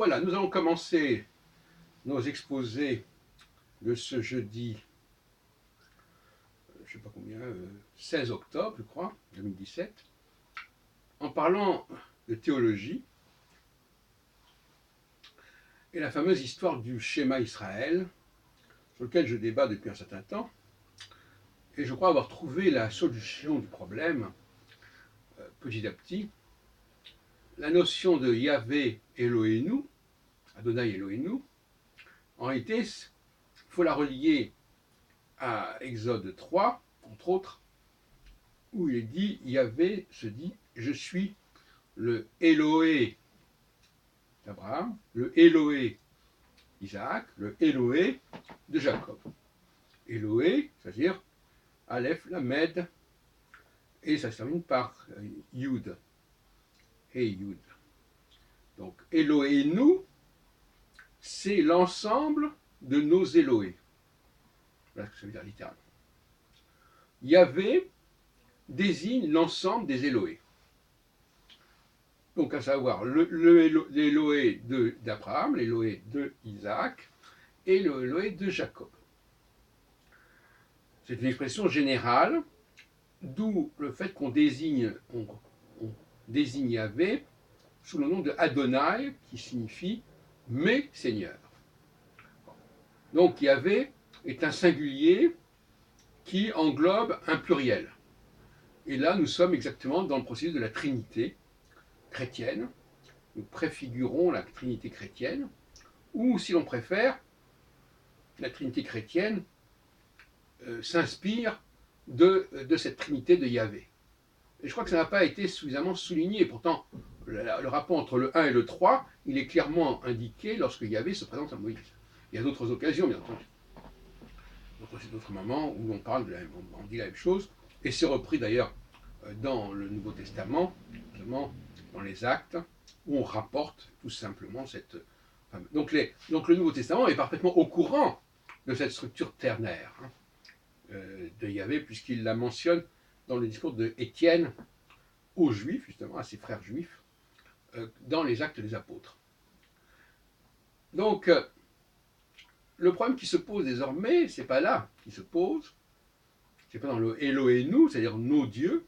Voilà, nous allons commencer nos exposés de ce jeudi, je ne sais pas combien, 16 octobre, je crois, 2017, en parlant de théologie et la fameuse histoire du schéma Israël, sur lequel je débat depuis un certain temps, et je crois avoir trouvé la solution du problème petit à petit. La notion de Yahvé Elohenu, Adonai Elohenu, en réalité, il faut la relier à Exode 3, entre autres, où il est dit, Yahvé se dit, je suis le Elohé d'Abraham, le Elohé d'Isaac, le Elohé de Jacob. Elohé, c'est-à-dire Aleph, Lamed, et ça se termine par Yud, et Yud. Donc Elohenu, c'est l'ensemble de nos Elohés. Voilà ce que ça veut dire littéralement. Yahvé désigne l'ensemble des Elohés. Donc à savoir l'Elohé d'Abraham, l'Elohé d'Isaac et l'Elohé de Jacob. C'est une expression générale, d'où le fait qu'on désigne, on désigne Yahvé sous le nom de Adonai, qui signifie « mes seigneurs ». Donc Yahvé est un singulier qui englobe un pluriel. Et là, nous sommes exactement dans le processus de la Trinité chrétienne. Nous préfigurons la Trinité chrétienne, ou si l'on préfère, la Trinité chrétienne s'inspire de cette Trinité de Yahvé. Et je crois que ça n'a pas été suffisamment souligné. Pourtant, le rapport entre le 1 et le 3, il est clairement indiqué lorsque Yahvé se présente à Moïse. Il y a d'autres occasions, bien entendu. D'autres moments où on dit la même chose. Et c'est repris d'ailleurs dans le Nouveau Testament, notamment dans les Actes, où on rapporte tout simplement cette... Donc le Nouveau Testament est parfaitement au courant de cette structure ternaire de Yahvé, puisqu'il la mentionne dans le discours de Étienne aux Juifs, justement, à ses frères juifs, dans les Actes des Apôtres. Donc, le problème qui se pose désormais, c'est pas là qui se pose, c'est pas dans le Elohenu, c'est-à-dire nos dieux.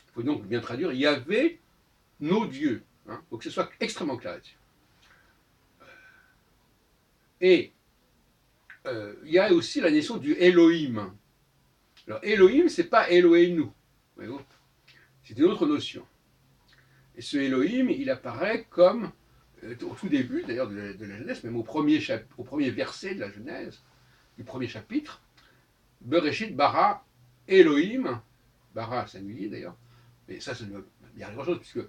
Il faut donc bien traduire Yahvé, nos dieux. Il faut que ce soit extrêmement clair là-dessus. Et il y a aussi la notion du Elohim. Alors, Elohim, c'est pas Elohenu. C'est une autre notion. Et ce Elohim, il apparaît comme, au tout début d'ailleurs de la Genèse, même au premier verset de la Genèse, du premier chapitre, Bereshit bara Elohim, bara singulier d'ailleurs, mais ça ne veut pas dire grand-chose, puisque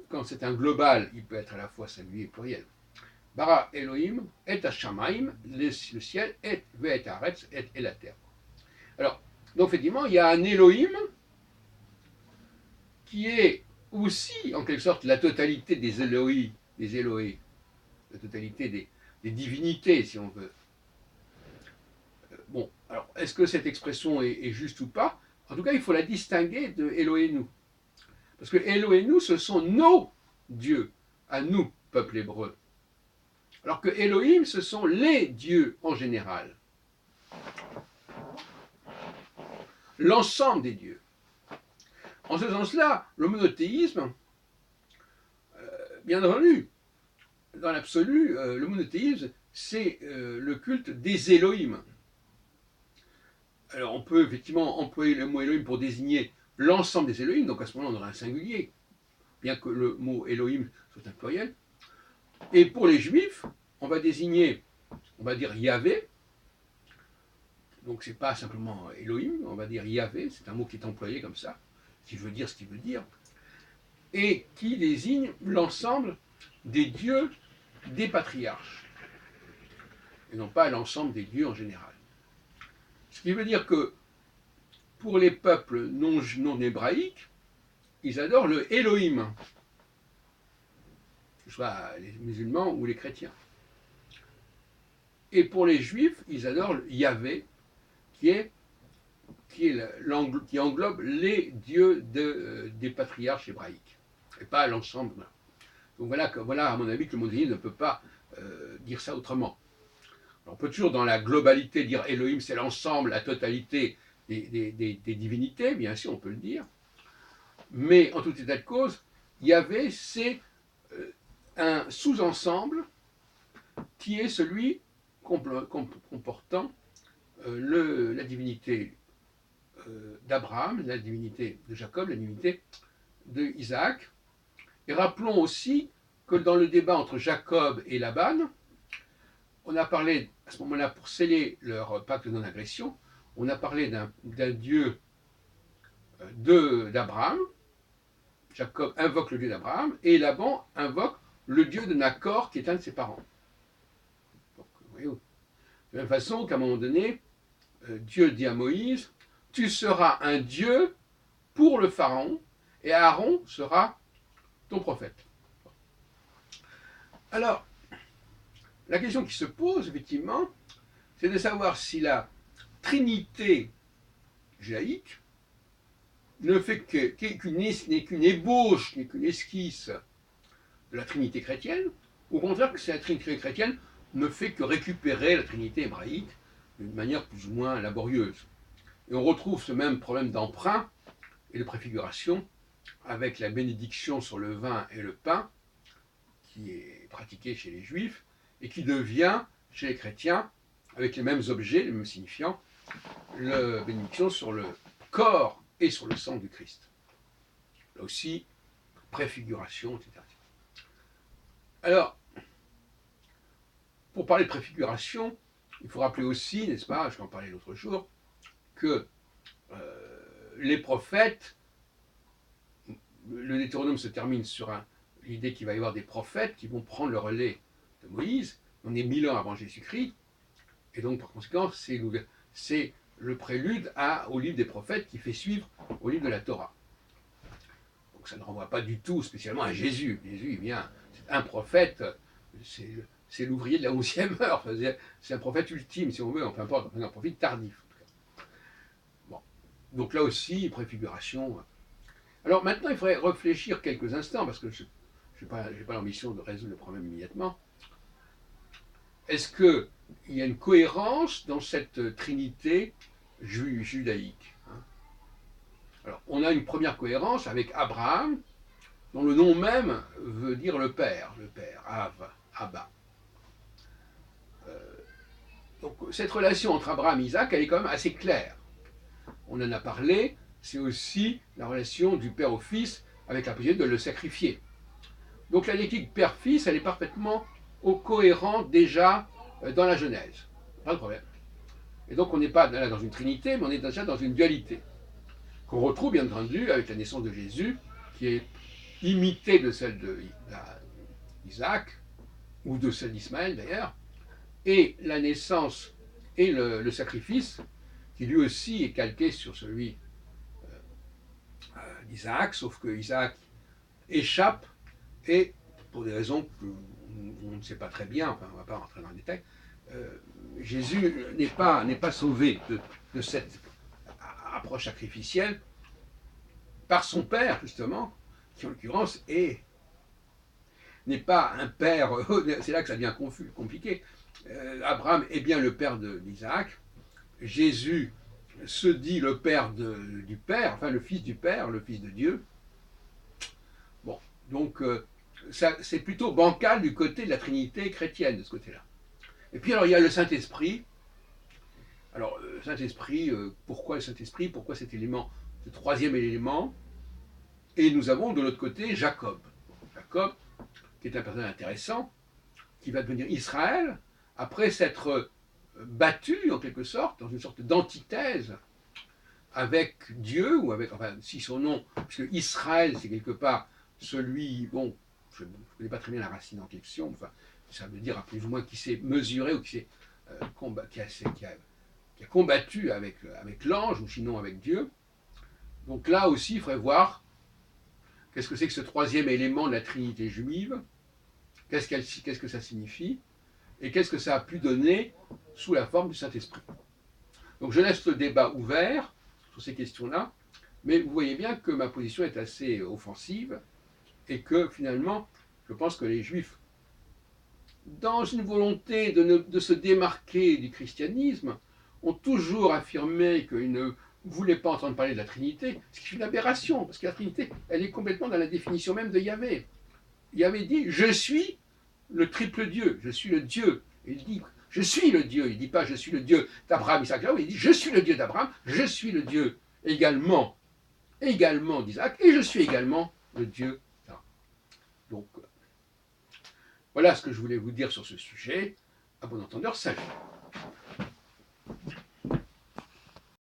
quand c'est un global, il peut être à la fois singulier et pluriel. Bara Elohim et Hashamaim, le ciel, et ve'et haaretz, et la terre. Alors, donc effectivement, il y a un Elohim qui est aussi, en quelque sorte, la totalité des Elohés, la totalité des divinités, si on veut. Bon, alors, est-ce que cette expression est juste ou pas? En tout cas, il faut la distinguer de Elohenu. Parce que Elohenu, ce sont nos dieux, à nous, peuple hébreu. Alors que Elohim, ce sont les dieux en général. L'ensemble des dieux. En ce sens-là, le monothéisme, bien entendu, dans l'absolu, le monothéisme, c'est le culte des Elohim. Alors on peut effectivement employer le mot Elohim pour désigner l'ensemble des Elohim, donc à ce moment-là on aurait un singulier, bien que le mot Elohim soit un pluriel. Et pour les Juifs, on va désigner, on va dire Yahvé, donc c'est pas simplement Elohim, on va dire Yahvé, c'est un mot qui est employé comme ça, qui veut dire ce qu'il veut dire, et qui désigne l'ensemble des dieux des patriarches, et non pas l'ensemble des dieux en général. Ce qui veut dire que pour les peuples non hébraïques, ils adorent le Elohim, que ce soit les musulmans ou les chrétiens. Et pour les juifs, ils adorent Yahvé, qui englobe les dieux des patriarches hébraïques, et pas l'ensemble. Donc voilà, à mon avis, que le monothéisme ne peut pas dire ça autrement. Alors, on peut toujours, dans la globalité, dire Elohim, c'est l'ensemble, la totalité des divinités, bien sûr, on peut le dire. Mais en tout état de cause, Yahvé, c'est un sous-ensemble qui est celui comportant la divinité d'Abraham, la divinité de Jacob, la divinité d'Isaac. Et rappelons aussi que dans le débat entre Jacob et Laban, on a parlé à ce moment-là, pour sceller leur pacte de non-agression, on a parlé d'un Dieu d'Abraham. Jacob invoque le Dieu d'Abraham et Laban invoque le Dieu de Nacor, qui est un de ses parents. Donc, vous voyez, de la même façon qu'à un moment donné, Dieu dit à Moïse, tu seras un Dieu pour le Pharaon, et Aaron sera ton prophète. Alors, la question qui se pose, effectivement, c'est de savoir si la Trinité judaïque ne fait qu'une ébauche, n'est qu'une esquisse de la Trinité chrétienne, ou au contraire que la Trinité chrétienne ne fait que récupérer la Trinité hébraïque d'une manière plus ou moins laborieuse. Et on retrouve ce même problème d'emprunt et de préfiguration avec la bénédiction sur le vin et le pain, qui est pratiquée chez les Juifs, et qui devient, chez les chrétiens, avec les mêmes objets, les mêmes signifiants, la bénédiction sur le corps et sur le sang du Christ. Là aussi, préfiguration, etc. Alors, pour parler de préfiguration, il faut rappeler aussi, n'est-ce pas, je vais en parler l'autre jour, que les prophètes, le Deutéronome se termine sur l'idée qu'il va y avoir des prophètes qui vont prendre le relais de Moïse. On est 1000 ans avant Jésus-Christ, et donc par conséquent, c'est le prélude au livre des prophètes qui fait suivre au livre de la Torah. Donc ça ne renvoie pas du tout spécialement à Jésus. Jésus, il vient, c'est un prophète, c'est l'ouvrier de la 11e heure, c'est un prophète ultime, si on veut, enfin, peu importe, un prophète tardif. Bon. Donc là aussi, préfiguration. Alors maintenant, il faudrait réfléchir quelques instants, parce que je n'ai pas l'ambition de résoudre le problème immédiatement. Est-ce qu'il y a une cohérence dans cette trinité judaïque, hein? Alors, on a une première cohérence avec Abraham, dont le nom même veut dire le père, Abba. Donc cette relation entre Abraham et Isaac, elle est quand même assez claire. On en a parlé, c'est aussi la relation du père au fils avec la possibilité de le sacrifier. Donc la dialectique père-fils, elle est parfaitement cohérente déjà dans la Genèse. Pas de problème. Et donc on n'est pas là dans une trinité, mais on est déjà dans une dualité, qu'on retrouve bien entendu avec la naissance de Jésus, qui est imitée de celle d'Isaac, ou de celle d'Ismaël d'ailleurs, et la naissance et le sacrifice, qui lui aussi est calqué sur celui d'Isaac, sauf que Isaac échappe, et pour des raisons qu'on ne sait pas très bien, enfin on ne va pas rentrer dans le détail, Jésus n'est pas sauvé de cette approche sacrificielle par son père, justement, qui en l'occurrence n'est pas un père, c'est là que ça devient compliqué. Abraham est bien le père d'Isaac, Jésus se dit le père du Père, enfin le fils du Père, le fils de Dieu. Bon, donc c'est plutôt bancal du côté de la Trinité chrétienne, de ce côté-là. Et puis alors il y a le Saint-Esprit. Alors le Saint-Esprit, pourquoi le Saint-Esprit? Pourquoi cet élément, ce troisième élément? Et nous avons de l'autre côté Jacob. Jacob, qui est un personnage intéressant, qui va devenir Israël, après s'être battu en quelque sorte, dans une sorte d'antithèse avec Dieu, ou avec, enfin, si son nom, puisque Israël, c'est quelque part celui, bon, je ne connais pas très bien la racine en question, enfin, ça veut dire à plus ou moins qui s'est mesuré, ou qui a combattu avec l'ange, ou sinon avec Dieu. Donc là aussi, il faudrait voir qu'est-ce que c'est que ce troisième élément de la Trinité juive, qu'est-ce que ça signifie, et qu'est-ce que ça a pu donner sous la forme du Saint-Esprit. Donc je laisse le débat ouvert sur ces questions-là, mais vous voyez bien que ma position est assez offensive, et que finalement, Je pense que les Juifs, dans une volonté de se démarquer du christianisme, ont toujours affirmé qu'ils ne voulaient pas entendre parler de la Trinité, ce qui est une aberration, parce que la Trinité, elle est complètement dans la définition même de Yahvé. Yahvé dit, je suis le triple Dieu, je suis le Dieu. Il dit, je suis le Dieu, il ne dit pas, je suis le Dieu d'Abraham, Isaac, Jacob, il dit, je suis le Dieu d'Abraham, je suis le Dieu également d'Isaac, et je suis également le Dieu d'Abraham. Donc, voilà ce que je voulais vous dire sur ce sujet. À bon entendeur, salut.